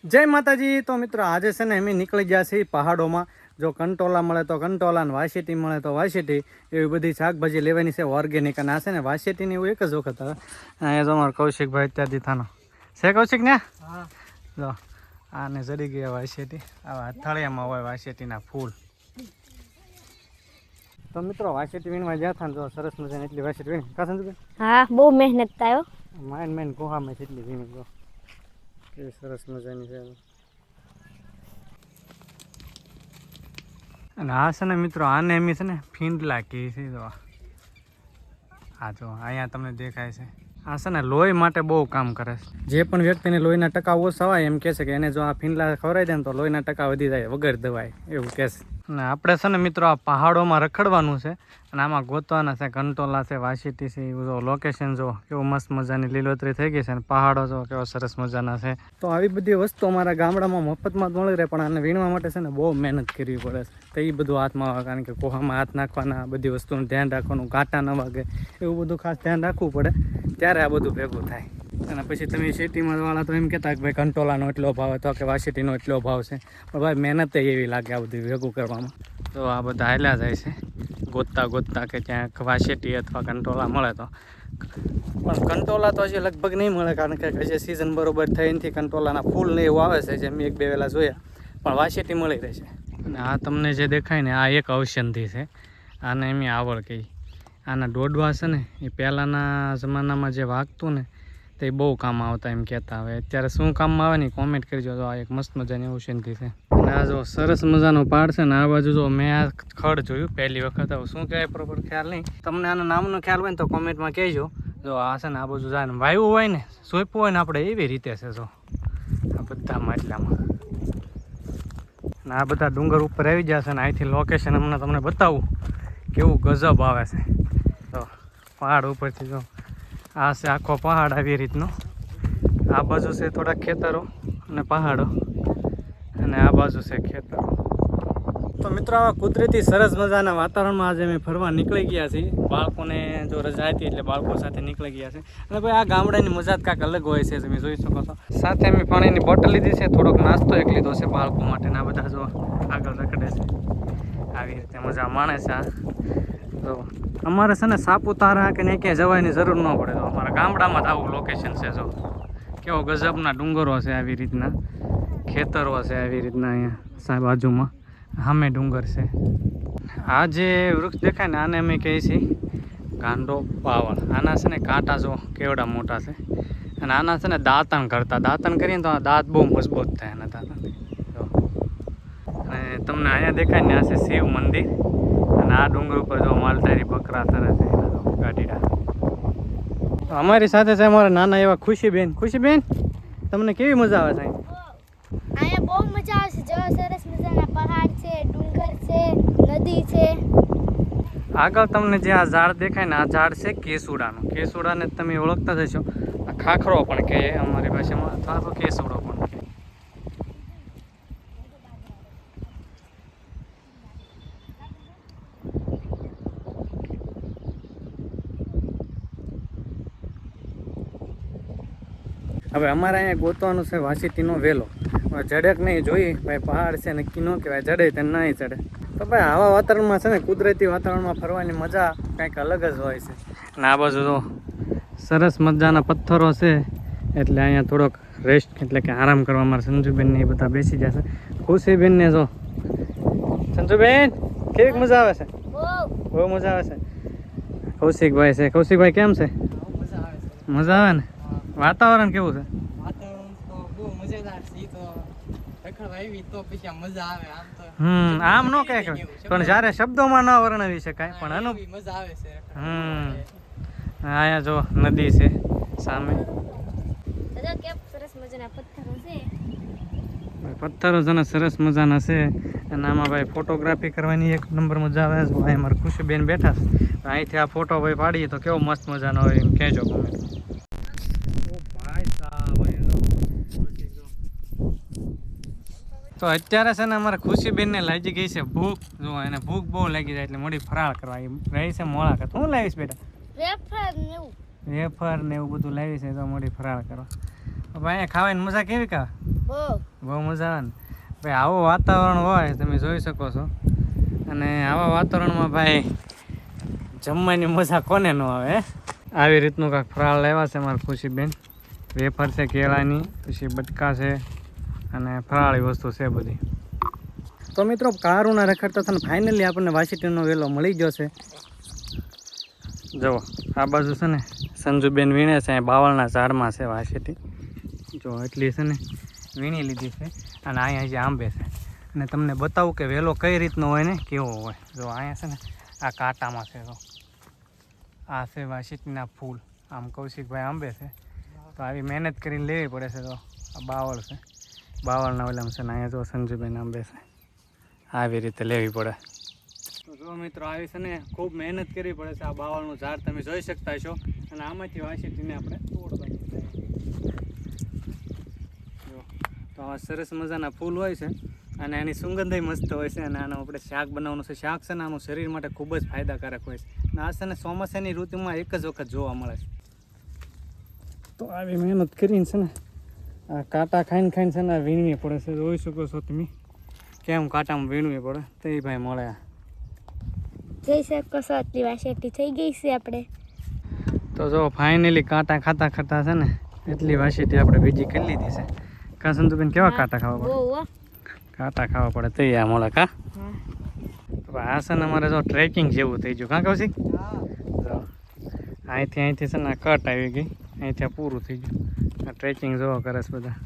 જય માતાજી। તો મિત્રો આજે છે ને અમે નીકળી ગયા છીએ પહાડોમાં। જો કંટોલા મળે તો કંટોલા, ને વાસેટી મળે તો વાસેટી, એવી બધી શાકભાજી લેવાની છે ઓર્ગેનિક। અને આ છે ને વાસેટીની એવું એક જ વખત આવે। અહીંયા જો અમારો કૌશિકભાઈ અત્યારથી થાનો છે। કૌશિક ને જો આને જડી ગયા વાસેટી, આવા અથાળિયામાં હોય વાસેટીના ફૂલ। તો મિત્રો વાસેટી વીણવા ગયા હતા ને જો સરસ મજાની એટલી વાસેટી વીણી કા સંજુભાઈ? હા, બહુ મહેનત થાય હો। માઇન ગુહામાં એટલી વીણી જો કેવી સરસ મજાની છે। અને આ છે ને મિત્રો આને એમ છે ને ફીંડલા કહે છે। જો આ જો અહીંયા તમને દેખાય છે, આ છે ને લોહી માટે બહુ કામ કરે છે। જે પણ વ્યક્તિને લોહીના ટકા ઓછા હોય એમ કહે છે કે એને જો આ ફીંડલા ખવડાવી દે ને તો લોહીના ટકા વધી જાય વગર દવાય, એવું કહે છે। અને આપણે છે ને મિત્રો આ પહાડોમાં રખડવાનું છે અને આમાં ગોતવાના છે કંટોલા છે, વાસેટી છે। એવું જો લોકેશન જો કેવું મસ્ત મજાની લીલોતરી થઈ ગઈ છે અને પહાડો જો કેવો સરસ મજાના છે। તો આવી બધી વસ્તુ અમારા ગામડામાં મફતમાં જ મળી રહે, પણ આને વીણવા માટે છે ને બહુ મહેનત કરવી પડે છે। તો એ બધું હાથમાં આવે, કારણ કે કોહામાં હાથ નાખવાના, બધી વસ્તુનું ધ્યાન રાખવાનું, કાંટા ન વાગે એવું બધું ખાસ ધ્યાન રાખવું પડે, ત્યારે આ બધું ભેગું થાય। અને પછી તમે સિટીમાં વાળા તો એમ કહેતા કે ભાઈ કંટોલાનો એટલો ભાવ હતો કે વાસેટીનો એટલો ભાવ છે, પણ ભાઈ મહેનત એવી લાગે આ બધું ભેગું કરવામાં। તો આ બધા હાલ્યા જાય છે ગોતતા ગોતતા કે ક્યાંક વાસેટી અથવા કંટોલા મળે તો। પણ કંટોલા તો હજી લગભગ નહીં મળે, કારણ કે હજી સિઝન બરોબર થઈ નથી। કંટોલાના ફૂલ ને એવું આવે છે, જેમ એક બે વેલા જોયા, પણ વાસેટી મળી રહેશે। અને આ તમને જે દેખાય ને આ એક ઔષધિ છે, આને એમ આવળ કહી। આના દોડવા છે ને એ પહેલાંના જમાનામાં જે વાગતું ને તે બહુ કામ આવતા એમ કહેતા। હવે અત્યારે શું કામમાં આવે ને કોમેન્ટ કરજો। તો આ એક મસ્ત મજાની ઔષધિ છે। અને આ જો સરસ મજાનો પાડ છે ને, આ બાજુ જો મેં આ ખડ જોયું પહેલી વખત। હવે શું કહેવાય પ્રોપર ખ્યાલ નહીં, તમને આના નામનો ખ્યાલ હોય ને તો કોમેન્ટમાં કહેજો। જો આ છે ને આ બાજુ જાય ને વાયુ હોય ને સોંપ્યું હોય ને આપણે એવી રીતે છે। જો આ બધા માટલામાં અને આ બધા ડુંગર ઉપર આવી જશે ને અહીંથી લોકેશન હમણાં તમને બતાવું કેવું ગજબ આવે છે। તો પહાડ ઉપરથી જો આ છે આખો પહાડ આવી રીતનો, આ બાજુ છે થોડાક ખેતરો અને પહાડો, અને આ બાજુ છે ખેતરો। તો મિત્રો આવા કુદરતી સરસ મજાના વાતાવરણમાં આજે અમે ફરવા નીકળી ગયા છીએ। બાળકોને જો રજા હતી એટલે બાળકો સાથે નીકળી ગયા છે। અને ભાઈ આ ગામડાની મજા જ કાંઈક અલગ હોય છે, તમે જોઈ શકો છો। સાથે અમે પાણીની બોટલ લીધી છે, થોડોક નાસ્તો એક લીધો છે બાળકો માટે। આ બધા જો આગળ રખડે છે, આવી રીતે મજા માણે છે। આ જો અમારે છે ને સાપુતારા કે ને ક્યાંય જવાની જરૂર ન પડે, તો અમારા ગામડામાં જ આવું લોકેશન છે। જો કેવો ગજબના ડુંગરો છે, આવી રીતના ખેતરો છે, આવી રીતના અહીંયા બાજુમાં સામે ડુંગર છે। આ જે વૃક્ષ દેખાય ને આને અમે કહીએ છીએ ગાંડો બાવળ। આના છે ને કાંટા જો કેવડા મોટા છે, અને આના છે ને દાંતણ કરતા, દાંતણ કરીએ તો આ દાંત બહુ મજબૂત થાય એના દાંતણ। જો અને તમને અહીંયા દેખાય ને આ છે શિવ મંદિર, અને આ ડુંગર ઉપર જો માલધારી બકરા સરે છે એના જો ગાડીડા। અમારી સાથે છે અમારા નાના એવા ખુશીબેન। ખુશીબેન, તમને કેવી મજા આવે છે? અહીંયા બહુ મજા આવે છે। જો સરસ મજાના પહાડ છે, ડુંગર છે, નદી છે। આગળ તમને જે આ ઝાડ દેખાય ને આ ઝાડ છે કેસુડાનું। કેસુડાને તમે ઓળખતા જશો, આ ખાખરો પણ કહે અમારી ભાષામાં, અથવા તો કેસુડો પણ કહે। હવે અમારે અહીંયા ગોતવાનું છે વાસેટીનો વેલો। જડેક નહીં જોઈ ભાઈ, પહાડ છે નક્કી ન કહેવાય, જડે તો નહીં ચડે। તો ભાઈ આવા વાતાવરણમાં છે ને કુદરતી વાતાવરણમાં ફરવાની મજા કંઈક અલગ જ હોય છે। અને આ બાજુ તો સરસ મજાના પથ્થરો છે, એટલે અહીંયા થોડોક રેસ્ટ એટલે કે આરામ કરવા મારે સંજુબેનને એ બધા બેસી જશે। ખુશીબેનને જો, સંજુબેન કેવી મજા આવે છે? બહુ મજા આવે છે। કૌશિકભાઈ છે, કૌશિકભાઈ કેમ છે? મજા આવે ને? વાતાવરણ કેવું છે? વાતાવરણ તો બહુ મજેદાર છે। તો રખડવા આવી તો પછી મજા આવે। આમ તો આમ નો કહે, પણ જ્યારે શબ્દોમાં ન વર્ણવી શકાય, પણ આનું મજા આવે છે। અહીંયા જો નદી છે સામે, દાદા કે સરસ મજાના પથ્થરો છે। પથ્થરો છે સરસ મજાના છે। અને આમાં ભાઈ ફોટોગ્રાફી કરવાની એક નંબર મજા આવે છે। અહીંયા મારા ખુશીબેન બેઠા છે, અહીંથી આ ફોટો ભાઈ પાડીએ તો કેવો મસ્ત મજાનો હોય એમ કહેજો કોમેન્ટમાં। તો અત્યારે છે ને અમારે ખુશીબેનને લાગી ગઈ છે ભૂખ। જો એને ભૂખ બહુ લાગી જાય એટલે મોડી ફરાળ કરવા એ રહી છે મોળાકત। શું લાવીશ બેટા? વેફર ને એવું બધું લાવી છે, તો મોડી ફરાળ કરવા। અહીંયા ખાવાની મજા કેવી કા? બહુ મજા આવે ને ભાઈ. આવું વાતાવરણ હોય તમે જોઈ શકો છો. અને આવા વાતાવરણમાં ભાઈ જમવાની મજા કોને ન આવે હે? આવી રીતનું કાંઈક ફરાળ લેવા છે મારા ખુશીબેન. વેફર છે કેળાની, પછી બટકા છે અને ફરાળી વસ્તુ છે બધી. તો મિત્રો કારુના રખડતા હતા ને ફાઇનલી આપણને વાસીટીનો વેલો મળી ગયો છે. જુઓ આ બાજુ છે ને સંજુબેન વીણે છે, અહીં બાવળના ઝાડમાં છે વાસીટી. જો એટલી છે ને વીણી લીધી છે. અને અહીંયા જે આંબે છે. અને તમને બતાવું કે વેલો કઈ રીતનો હોય ને કેવો હોય. જો અહીંયા છે ને આ કાંટામાં છે. તો આ છે વાસીટીના ફૂલ. આમ કૌશિકભાઈ આંબે છે તો આવી મહેનત કરીને લેવી પડે છે. તો આ બાવળ છે, બાવળના ઓલામ છે ને અહીંયા જો સંજુબેન આંબે છે. આવી રીતે લેવી પડે. તો જો મિત્રો આવી છે ને ખૂબ મહેનત કરવી પડે છે. આ બાવળનું ઝાડ તમે જોઈ શકતા છો. અને આમાંથી વાસીટીને આપણે તોડવાની છે. જો તો આવા સરસ મજાના ફૂલ હોય છે અને એની સુગંધય મસ્ત હોય છે. અને આનું આપણે શાક બનાવવાનું છે. શાક છે ને આનું શરીર માટે ખૂબ જ ફાયદાકારક હોય છે. અને આ છે ને ચોમાસાની ઋતુમાં એક જ વખત જોવા મળે છે. તો આવી મહેનત કરીને છે ને આ કાંટા ખાઈને છે ને વીણવી પડે છે. જોઈ શકો છો તમે કેમ કાંટામાં વીણવી પડે તો એ ભાઈ મળે. જઈ શકો છો આટલી વાસેટી થઈ ગઈ છે આપણે. તો જો ફાઇનલી કાંટા ખાતા ખાતા છે ને એટલી વાસીટી આપણે બીજી કરી લીધી છે. કા સંતુબેન કેવા કાંટા ખાવા પડે? કાંટા ખાવા પડે તો આ મળે કા. તો આ છે ને અમારે જો ટ્રેકિંગ જેવું થઈ ગયું. કાં કૌશિક? અહીંથી છે ને આ કટ આવી ગઈ. અહીંથી પૂરું થઈ ગયું. આ ટ્રેકિંગ જોવા કરે છે બધા.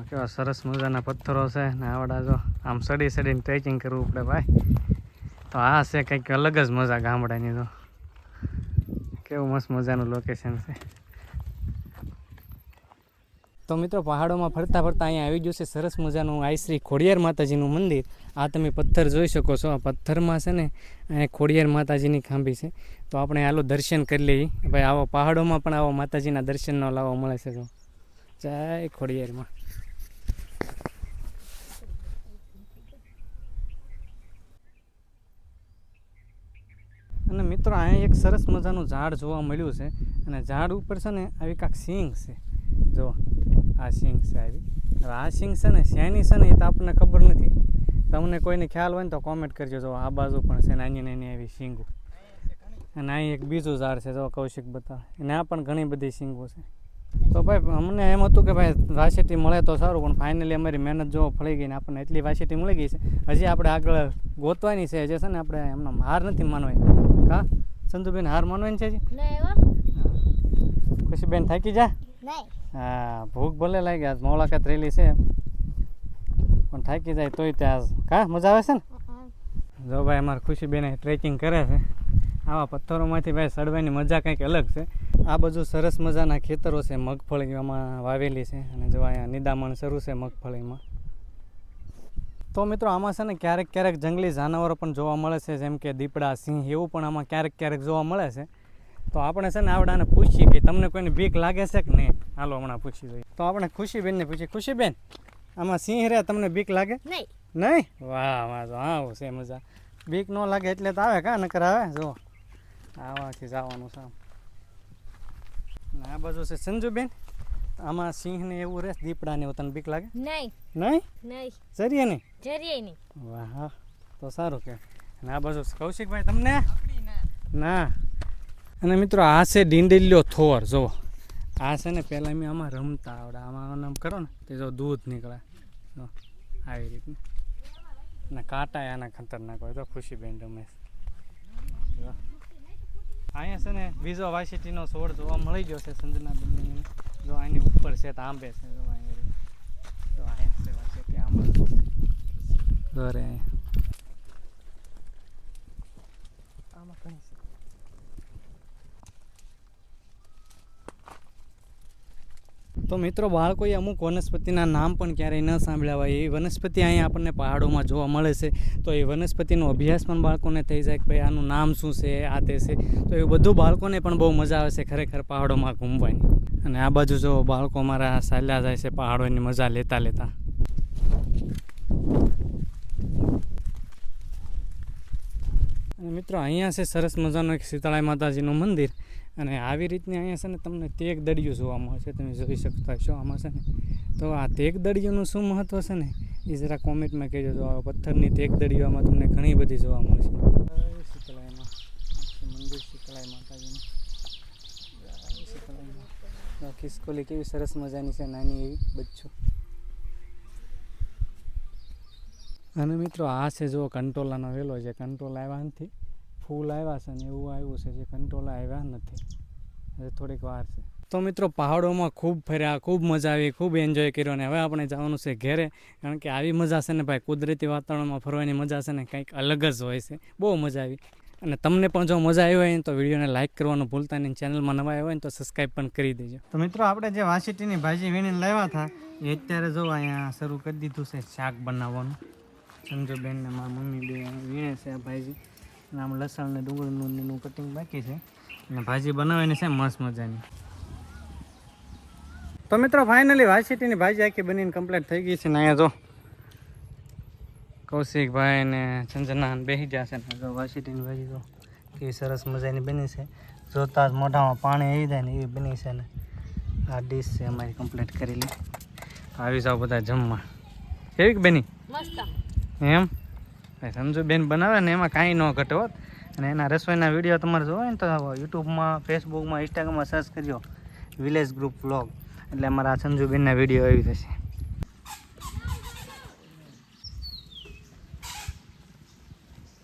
કેવા સરસ મજાના પથ્થરો છે ને આવડા જો આમ સડીને ટ્રેકિંગ કરવું પડે ભાઈ. તો આ છે કંઈક અલગ જ મજા ગામડાની. તો કેવું મસ્ત મજાનું લોકેશન છે. તો મિત્રો પહાડોમાં ફરતા અહીંયા આવી ગયું છે સરસ મજાનું આઈ શ્રી ખોડિયાર માતાજીનું મંદિર. આ તમે પથ્થર જોઈ શકો છો. આ પથ્થરમાં છે ને અહીંયા ખોડિયાર માતાજીની ખાંભી છે. તો આપણે હાલો દર્શન કરી લઈએ ભાઈ. આવો પહાડોમાં પણ આવો માતાજીના દર્શનનો લાવો મળે છે. તો જય ખોડિયારમાં. અને મિત્રો અહીંયા એક સરસ મજાનું ઝાડ જોવા મળ્યું છે. અને ઝાડ ઉપર છે ને આવી કાંક સિંગ છે. જો આ સિંગ છે આવી. હવે આ સિંગ છે ને શેની છે ને એ તો આપણને ખબર નથી. તમને કોઈને ખ્યાલ હોય ને તો કોમેન્ટ કરજો. જો આ બાજુ પણ છે નાની નાની આવી સિંગો. અને અહીં એક બીજું ઝાડ છે જો કૌશિક બતાવે. અને આ પણ ઘણી બધી સિંગો છે. તો ભાઈ અમને એમ હતું કે ભાઈ વાસીટી મળે તો સારું, પણ ફાઇનલી અમારી મહેનત જો ફળી ગઈ ને આપણને એટલી વાસીટી મળી ગઈ છે. હજી આપણે આગળ ગોતવાની છે. જે છે ને આપણે એમનો હાર નથી માનવાની. કા સંતુબેન હાર માનવાની છે? ખુશીબેન થાકી જા. હા ભૂખ ભલે લાગી. આજ મુલાકાત રહેલી છે પણ થાકી જાય તોય ત્યાં કા મજા આવે છે ને. જો ભાઈ અમારે ખુશીબેન ટ્રેકિંગ કરે છે. આવા પથ્થરોમાંથી ભાઈ ચડવાની મજા કંઈક અલગ છે. આ બધું સરસ મજાના ખેતરો છે. મગફળી આમાં વાવેલી છે. અને જો અહીંયા નિદામણ શરૂ છે મગફળીમાં. તો મિત્રો આમાં છે ને ક્યારેક જંગલી જાનવરો પણ જોવા મળે છે. જેમ કે દીપડા, સિંહ એવું પણ આમાં ક્યારેક જોવા મળે છે. તો આપણે છે ને આવડાને પૂછીએ કે તમને કોઈને બીક લાગે છે કે નહીં. હાલો હમણાં પૂછી જોઈએ. તો આપણે ખુશીબેનને પૂછીએ. ખુશીબેન આમાં સિંહ રે તમને બીક લાગે? નહીં? વાહ જો આવું છે મજા. બીક ન લાગે એટલે તો આવે કા નકર આવે. જો આવાથી જવાનું છે. આ બાજુ છે સંજુબેન. આમાં સિંહ ને એવું રહે દીપડા ને એવું તને બીક લાગે? નહીં જરીએ નહીં. વાહ તો સારું કે. અને આ બાજુ કૌશિકભાઈ તમને ના. અને મિત્રો આ છે ડીંડલ્યો થોર. જો આ છે ને પહેલાં મેં આમાં રમતા આવડે. આમાં આમ કરો ને તે જો દૂધ નીકળે આવી રીતનું. અને કાંટા આના ખતરનાક હોય. તો ખુશીબેન રમે. અહીંયા છે ને બીજો વાસીટીનો છોડ જોવા મળી ગયો છે સંજનાબેન. જો આની ઉપર છે તો આંબે છે. જો અહીંયા છે વાસીટી આંબા. ઘરે આમાં ઘણી છે. તો મિત્રો બાળકોએ અમુક વનસ્પતિના નામ પણ ક્યારેય ન સાંભળ્યા હોય એ વનસ્પતિ અહીંયા આપણને પહાડોમાં જોવા મળે છે. તો એ વનસ્પતિનો અભ્યાસ પણ બાળકોને થઈ જાય કે ભાઈ આનું નામ શું છે, આ તે છે. તો એ બધું બાળકોને પણ બહુ મજા આવે છે ખરેખર પહાડોમાં ઘૂમવાની. અને આ બાજુ જો બાળકો મારા ચાલ્યા જાય છે પહાડોની મજા લેતા. મિત્રો અહીંયા છે સરસ મજાનું એક શીતળાઈ માતાજીનું મંદિર અને આવી રીતની અહીંયા છે ને તમને તેગ દડિયું જોવા મળશે. તમે જોઈ શકતા છો આમાં છે ને. તો આ તેગ દડિયુંનું શું મહત્વ છે ને એ જરા કોમેન્ટમાં કહેજો. તો આ પથ્થરની તેગ દડિયામાં તમને ઘણી બધી જોવા મળશે. શીતળાઈમાં મંદિર શીતળાઈ માતાજીનું. શીતળાઈમાં ખિસકોલી કેવી સરસ મજાની છે, નાની એવી બચ્ચું. અને મિત્રો આ છે જો કંટોલાનો વેલો છે. કંટોલા આવ્યા નથી, ફૂલ આવ્યા છે ને એવું આવ્યું છે જે કંટોલા આવ્યા નથી, હજી થોડીક વાર છે. તો મિત્રો પહાડોમાં ખૂબ ફર્યા, ખૂબ મજા આવી, ખૂબ એન્જોય કર્યો. અને હવે આપણે જવાનું છે ઘેરે, કારણ કે આવી મજા છે ને ભાઈ કુદરતી વાતાવરણમાં ફરવાની મજા છે ને કંઈક અલગ જ હોય છે. બહુ મજા આવી. અને તમને પણ જો મજા આવી હોય તો વિડીયોને લાઇક કરવાનું ભૂલતા નહીં. ચેનલમાં નવા આવ્યા હોય ને તો સબસ્ક્રાઈબ પણ કરી દેજો. તો મિત્રો આપણે જે વાસીટીની ભાજી વીણીને લાવ્યા હતા એ અત્યારે જો અહીંયા શરૂ કરી દીધું છે શાક બનાવવાનું. સંજુબેન ને મારા મમ્મી બે વીણે છે આ ભાજી. અને આમ લસણ ને ડુંગળીનું કટિંગ બાકી છે અને ભાજી બનાવીને છે મસ્ત મજાની. તો મિત્રો ફાઇનલી વાસીટીની ભાજી આખી બનીને કમ્પ્લીટ થઈ ગઈ છે ને. અહીંયા જો કૌશિકભાઈ ને સંજના બેસી જશે ને. જો વાસીટીની ભાજી તો કેવી સરસ મજાની બની છે. જોતા જ મોઢામાં પાણી આવી જાય ને એવી બની છે ને. આ ડીશ છે અમારી કમ્પ્લીટ કરેલી. આવી જાઓ બધા જમવા. કેવી બની? મસ્ત. એમ સંજુબેન બનાવે ને એમાં કાંઈ ન ઘટે હોત. અને એના રસોઈના વિડીયો તમારે જોવો ને તો યુટ્યુબમાં, ફેસબુકમાં, ઇન્સ્ટાગ્રામમાં સર્ચ કરજો વિલેજ ગ્રુપ વ્લોગ, એટલે અમારા સંજુબેનના વિડીયો આવી જશે.